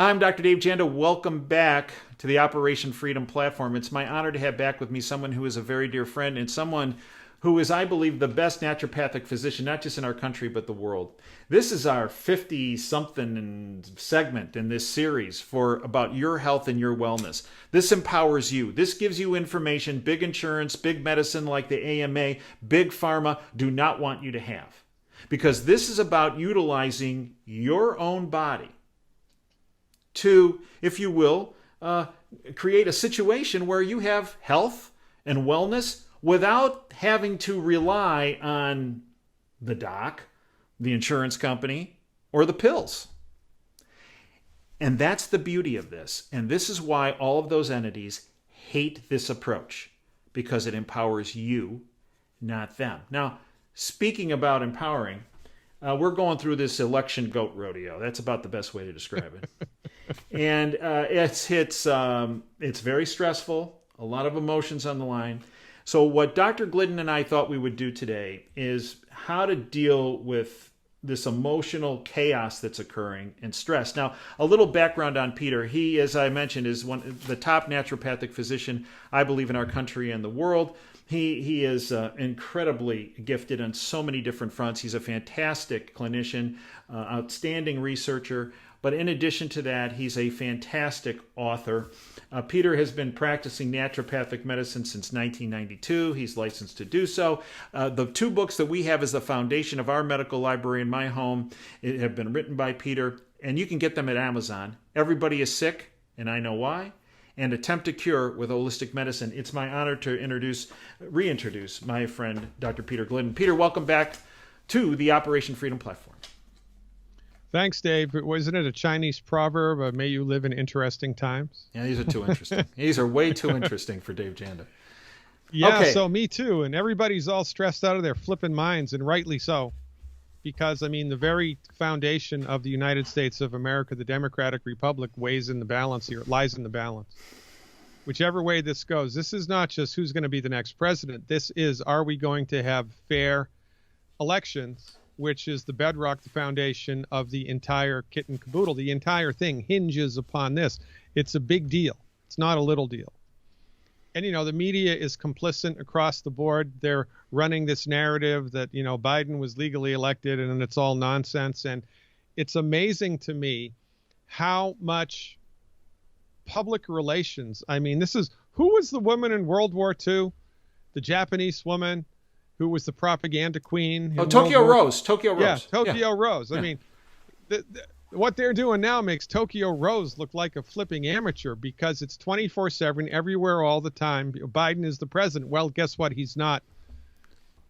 I'm Dr. Dave Janda. Welcome back to the Operation Freedom platform. It's my honor to have back with me someone who is a very dear friend and someone who is, I believe, the best naturopathic physician, not just in our country, but the world. This is our 50-something segment in this series about your health and your wellness. This empowers you. This gives you information big insurance, big medicine like the AMA, big pharma do not want you to have. Because this is about utilizing your own body to, if you will, create a situation where you have health and wellness without having to rely on the doc, the insurance company, or the pills. And that's the beauty of this. And this is why all of those entities hate this approach, because it empowers you, not them. Now, speaking about empowering, we're going through this election goat rodeo. That's about the best way to describe it. And it's very stressful, a lot of emotions on the line. So what Dr. Glidden and I thought we would do today is how to deal with this emotional chaos that's occurring and stress. Now, a little background on Peter. He, as I mentioned, is the top naturopathic physician, I believe, in our country and the world. He is incredibly gifted on so many different fronts. He's a fantastic clinician, outstanding researcher. But in addition to that, he's a fantastic author. Peter has been practicing naturopathic medicine since 1992. He's licensed to do so. The two books that we have as the foundation of our medical library in my home have been written by Peter, and you can get them at Amazon. Everybody is Sick, and I Know Why, and Attempt to Cure with Holistic Medicine. It's my honor to reintroduce my friend, Dr. Peter Glidden. Peter, welcome back to the Operation Freedom platform. Thanks, Dave. Wasn't it a Chinese proverb, may you live in interesting times? Yeah, these are too interesting. These are way too interesting for Dave Janda. Yeah, okay. So me too. And everybody's all stressed out of their flipping minds, and rightly so. Because, I mean, the very foundation of the United States of America, the Democratic Republic, lies in the balance. Whichever way this goes, this is not just who's going to be the next president. This is, are we going to have fair elections, which is the bedrock, the foundation of the entire kit and caboodle. The entire thing hinges upon this. It's a big deal. It's not a little deal. And, the media is complicit across the board. They're running this narrative that, Biden was legally elected and it's all nonsense. And it's amazing to me how much public relations. I mean, who was the woman in World War II? The Japanese woman who was the propaganda queen. Tokyo Rose. Yeah, Tokyo Rose. I mean, what they're doing now makes Tokyo Rose look like a flipping amateur because it's 24/7, everywhere, all the time. Biden is the president. Well, guess what? He's not.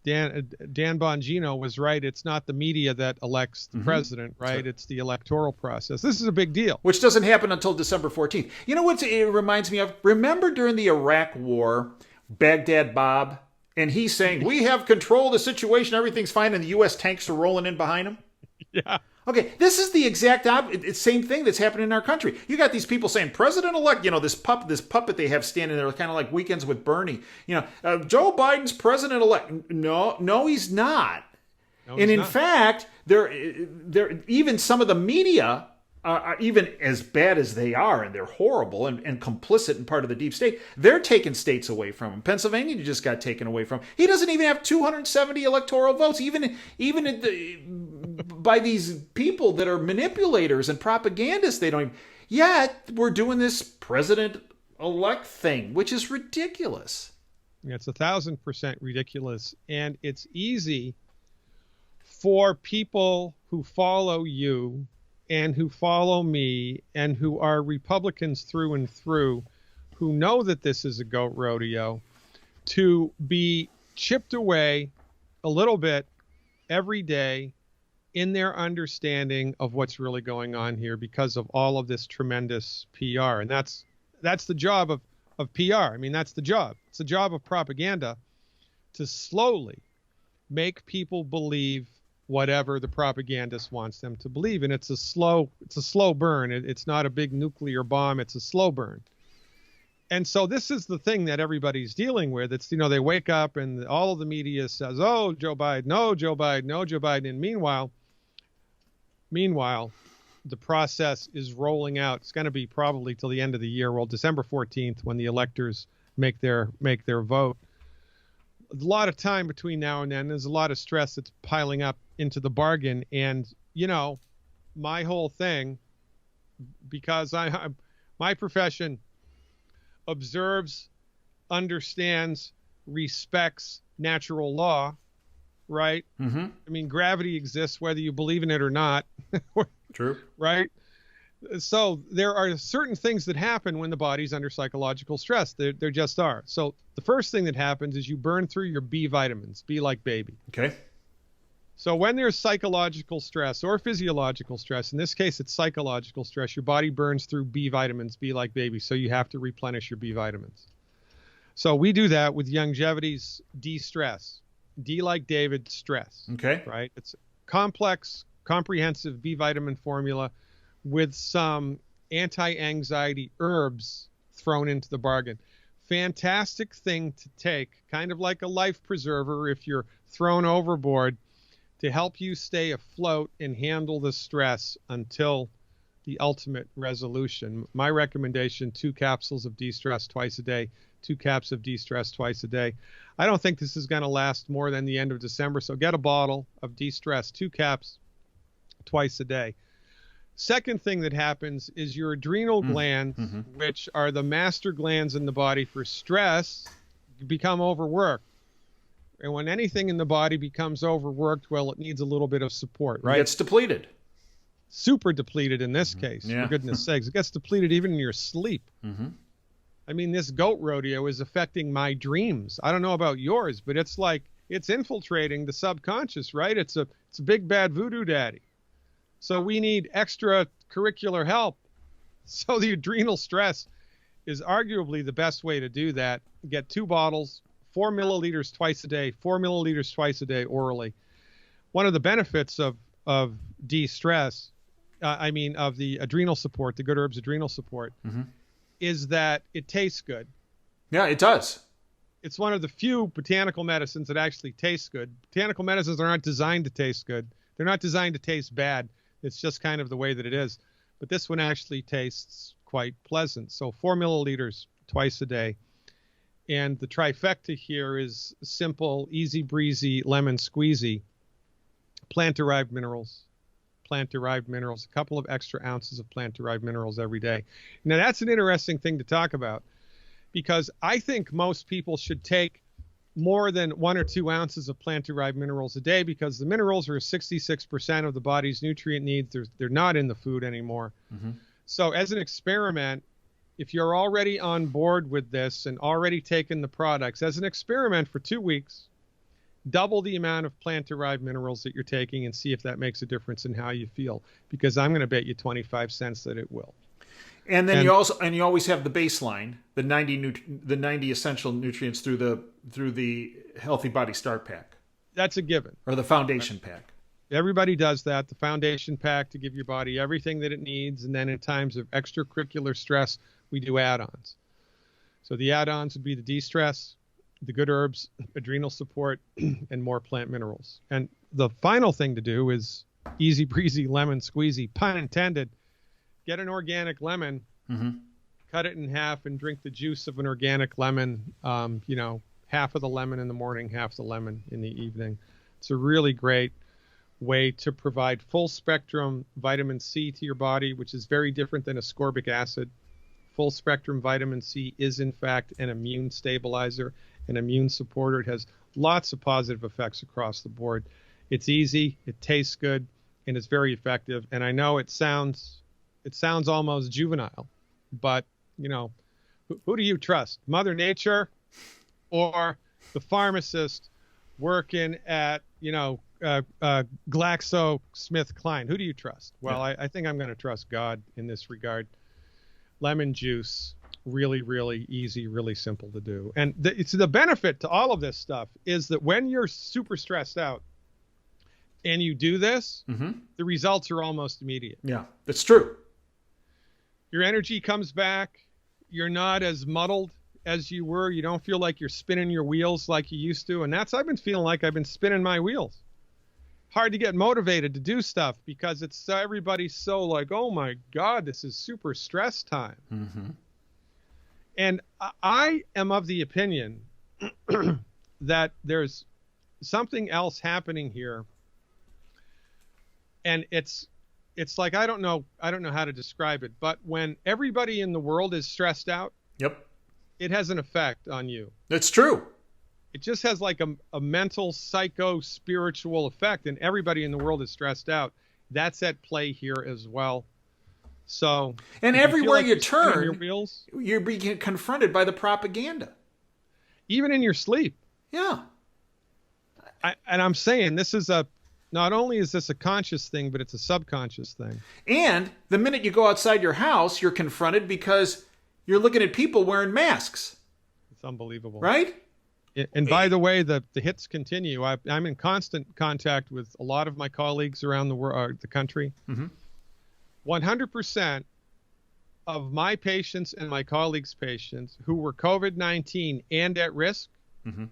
Dan Bongino was right. It's not the media that elects the president, right? Sure. It's the electoral process. This is a big deal. Which doesn't happen until December 14th. You know what it reminds me of? Remember during the Iraq War, Baghdad Bob, and he's saying, we have control of the situation, everything's fine, and the U.S. tanks are rolling in behind him? Yeah. Okay, this is the exact same thing that's happening in our country. You got these people saying, President-elect, this puppet they have standing there, kind of like Weekends with Bernie. Joe Biden's president-elect. No, he's not. No, and he's in not. fact, even some of the media are even as bad as they are, and they're horrible and complicit in part of the deep state. They're taking states away from him. Pennsylvania just got taken away from him. He doesn't even have 270 electoral votes, even by these people that are manipulators and propagandists. They don't even. Yet we're doing this president-elect thing, which is ridiculous. It's 1,000% ridiculous, and it's easy for people who follow you and who follow me and who are Republicans through and through, who know that this is a goat rodeo, to be chipped away a little bit every day in their understanding of what's really going on here because of all of this tremendous PR. And that's the job of PR. I mean, that's the job. It's the job of propaganda to slowly make people believe whatever the propagandist wants them to believe. And it's a slow burn. It's not a big nuclear bomb. It's a slow burn. And so this is the thing that everybody's dealing with. It's, they wake up and all of the media says, oh, Joe Biden, no, Joe Biden, no, Joe Biden. And meanwhile, the process is rolling out. It's going to be probably till the end of the year. Well, December 14th, when the electors make their vote. A lot of time between now and then. There's a lot of stress that's piling up into the bargain. And, you know, my whole thing, because my profession observes, understands, respects natural law, right? Mm-hmm. I mean, gravity exists whether you believe in it or not. True. Right? So there are certain things that happen when the body's under psychological stress. There just are. So the first thing that happens is you burn through your B vitamins. Be like baby. Okay. So when there's psychological stress or physiological stress, in this case it's psychological stress, your body burns through B vitamins. Be like baby. So you have to replenish your B vitamins. So we do that with Longevity's de-stress. D like David, stress. Okay. Right? It's a complex, comprehensive B vitamin formula with some anti-anxiety herbs thrown into the bargain. Fantastic thing to take, kind of like a life preserver if you're thrown overboard, to help you stay afloat and handle the stress until the ultimate resolution. My recommendation, 2 capsules of de-stress twice a day, 2 caps of de-stress twice a day. I don't think this is going to last more than the end of December, so get a bottle of de-stress, 2 caps twice a day. Second thing that happens is your adrenal glands, which are the master glands in the body for stress, become overworked. And when anything in the body becomes overworked, well, it needs a little bit of support, right? It gets depleted. Super depleted in this case, Yeah. for goodness sakes. It gets depleted even in your sleep. Mm-hmm. I mean, this goat rodeo is affecting my dreams. I don't know about yours, but it's like it's infiltrating the subconscious, right? It's a big bad voodoo daddy. So we need extracurricular help. So the adrenal stress is arguably the best way to do that. Get 2 bottles, 4 milliliters twice a day, 4 milliliters twice a day orally. One of the benefits of de-stress, of the adrenal support, the Good Herbs adrenal support, is that it tastes good. Yeah, it does. It's one of the few botanical medicines that actually tastes good. Botanical medicines are not designed to taste good. They're not designed to taste bad. It's just kind of the way that it is. But this one actually tastes quite pleasant. So 4 milliliters twice a day. And the trifecta here is simple, easy breezy, lemon squeezy, plant-derived minerals, a couple of extra ounces of plant-derived minerals every day. Now, that's an interesting thing to talk about because I think most people should take more than 1 or 2 ounces of plant-derived minerals a day because the minerals are 66% of the body's nutrient needs. They're not in the food anymore. So as an experiment, if you're already on board with this and already taken the products, as an experiment for 2 weeks, double the amount of plant-derived minerals that you're taking and see if that makes a difference in how you feel. Because I'm going to bet you 25 cents that it will. And then you always have the baseline, the 90 essential nutrients through the Healthy Body Start Pack. That's a given. Or the Foundation Pack. Everybody does that. The Foundation Pack to give your body everything that it needs, and then in times of extracurricular stress, we do add-ons. So the add-ons would be the de-stress, the Good Herbs, adrenal support, and more plant minerals. And the final thing to do is easy breezy lemon squeezy, pun intended. Get an organic lemon, cut it in half, and drink the juice of an organic lemon. Half of the lemon in the morning, half the lemon in the evening. It's a really great way to provide full spectrum vitamin C to your body, which is very different than ascorbic acid. Full spectrum vitamin C is in fact an immune stabilizer, an immune supporter. It has lots of positive effects across the board. It's easy, it tastes good, and it's very effective. And I know it sounds almost juvenile, but who do you trust? Mother Nature or the pharmacist working at GlaxoSmithKline? Who do you trust? Well, I think I'm going to trust God in this regard. Lemon juice, really, really easy, really simple to do. And it's the benefit to all of this stuff is that when you're super stressed out and you do this, the results are almost immediate. Yeah, that's true. Your energy comes back. You're not as muddled as you were. You don't feel like you're spinning your wheels like you used to. And I've been feeling like I've been spinning my wheels. hard to get motivated to do stuff because everybody's so like, oh my God, this is super stress time. Mm-hmm. And I am of the opinion that there's something else happening here. And it's like, I don't know how to describe it, but when everybody in the world is stressed out, Yep. it has an effect on you. That's true. It just has like a mental, psycho-spiritual effect, and everybody in the world is stressed out. That's at play here as well. So, and if everywhere like you you're spinning turn, your wheels, you're being confronted by the propaganda. even in your sleep. Yeah. And I'm saying this is not only is this a conscious thing, but it's a subconscious thing. And the minute you go outside your house, you're confronted because you're looking at people wearing masks. It's unbelievable. Right? And by the way, the hits continue. I'm in constant contact with a lot of my colleagues around the world, the country. Mm-hmm. 100% of my patients and my colleagues' patients who were COVID-19 and at risk, Mm-hmm.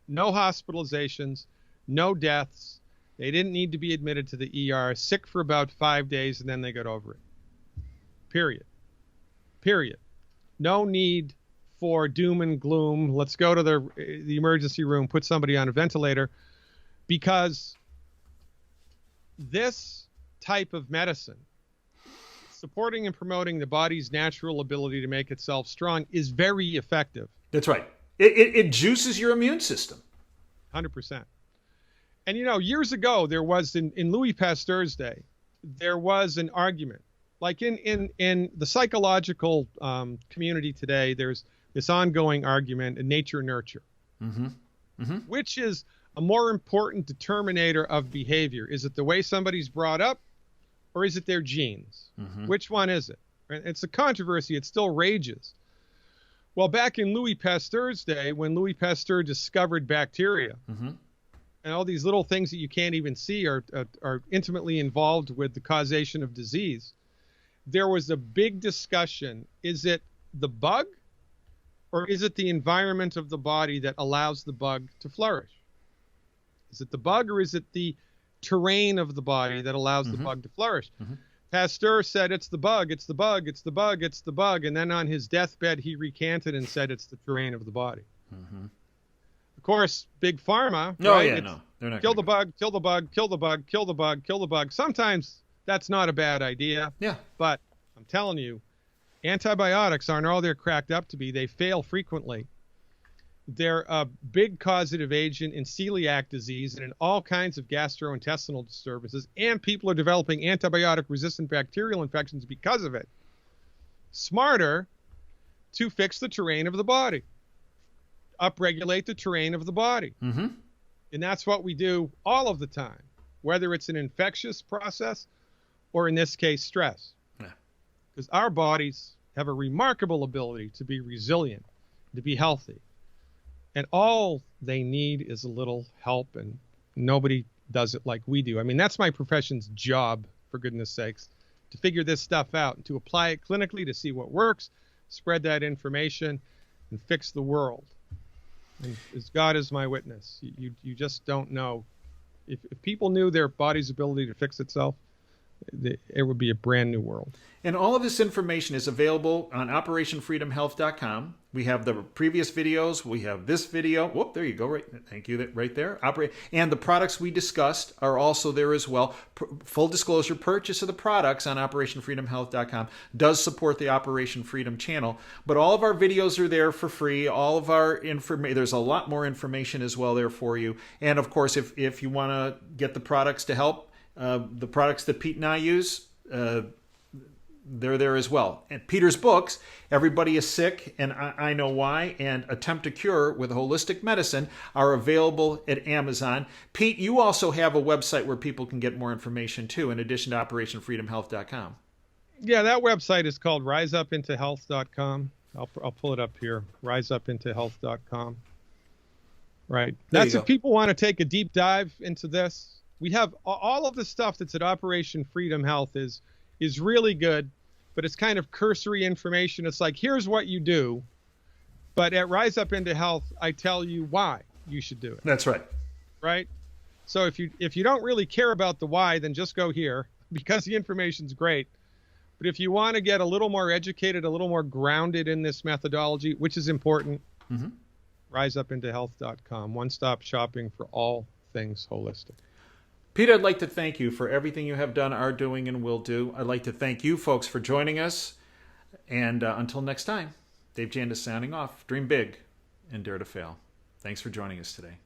no hospitalizations, no deaths. They didn't need to be admitted to the ER, sick for about 5 days, and then they got over it. Period. No need for doom and gloom. Let's go to the emergency room, put somebody on a ventilator, because this type of medicine, supporting and promoting the body's natural ability to make itself strong, is very effective. That's right. It juices your immune system. 100%. And, years ago, there was in Louis Pasteur's day, there was an argument. Like in the psychological community today, there's this ongoing argument in nature nurture. Mm-hmm. Mm-hmm. Which is a more important determinator of behavior? Is it the way somebody's brought up, or is it their genes? Mm-hmm. Which one is it? Right? It's a controversy. It still rages. Well, back in Louis Pasteur's day, when Louis Pasteur discovered bacteria, Mm-hmm. and all these little things that you can't even see are intimately involved with the causation of disease, there was a big discussion. Is it the bug, or is it the environment of the body that allows the bug to flourish? Is it the bug, or is it the terrain of the body that allows the bug to flourish? Mm-hmm. Pasteur said it's the bug, it's the bug, it's the bug, it's the bug. And then on his deathbed, he recanted and said it's the terrain of the body. Mm-hmm. Of course, Big Pharma. No, right? yeah, no. They're not Kill gonna the bug, kill the bug, kill the bug, kill the bug, kill the bug. Sometimes that's not a bad idea. Yeah. But I'm telling you, antibiotics aren't all they're cracked up to be. They fail frequently. They're a big causative agent in celiac disease and in all kinds of gastrointestinal disturbances, and people are developing antibiotic-resistant bacterial infections because of it. Smarter to fix the terrain of the body, upregulate the terrain of the body. Mm-hmm. And that's what we do all of the time, whether it's an infectious process or, in this case, stress. Yeah. Because our bodies have a remarkable ability to be resilient, to be healthy. And all they need is a little help, and nobody does it like we do. I mean, that's my profession's job, for goodness sakes, to figure this stuff out and to apply it clinically to see what works, spread that information, and fix the world. And as God is my witness, you just don't know. If people knew their body's ability to fix itself, it would be a brand new world. And all of this information is available on OperationFreedomHealth.com. We have the previous videos. We have this video. Whoop, there you go. Right, thank you. Right there. And the products we discussed are also there as well. Full disclosure, purchase of the products on OperationFreedomHealth.com does support the Operation Freedom channel. But all of our videos are there for free. All of our information, there's a lot more information as well there for you. And of course, if you want to get the products to help, the products that Pete and I use, they're there as well. And Peter's books, Everybody is Sick and I Know Why, and Attempt to Cure with Holistic Medicine, are available at Amazon. Pete, you also have a website where people can get more information too, in addition to OperationFreedomHealth.com. Yeah, that website is called RiseUpIntoHealth.com. I'll pull it up here, RiseUpIntoHealth.com. Right. That's if people want to take a deep dive into this. We have all of the stuff that's at Operation Freedom Health is really good, but it's kind of cursory information. It's like, here's what you do. But at Rise Up Into Health, I tell you why you should do it. That's right. Right? So if you don't really care about the why, then just go here because the information's great. But if you want to get a little more educated, a little more grounded in this methodology, which is important, riseupintohealth.com, one-stop shopping for all things holistic. Pete, I'd like to thank you for everything you have done, are doing, and will do. I'd like to thank you folks for joining us. And until next time, Dave Jandis signing off. Dream big and dare to fail. Thanks for joining us today.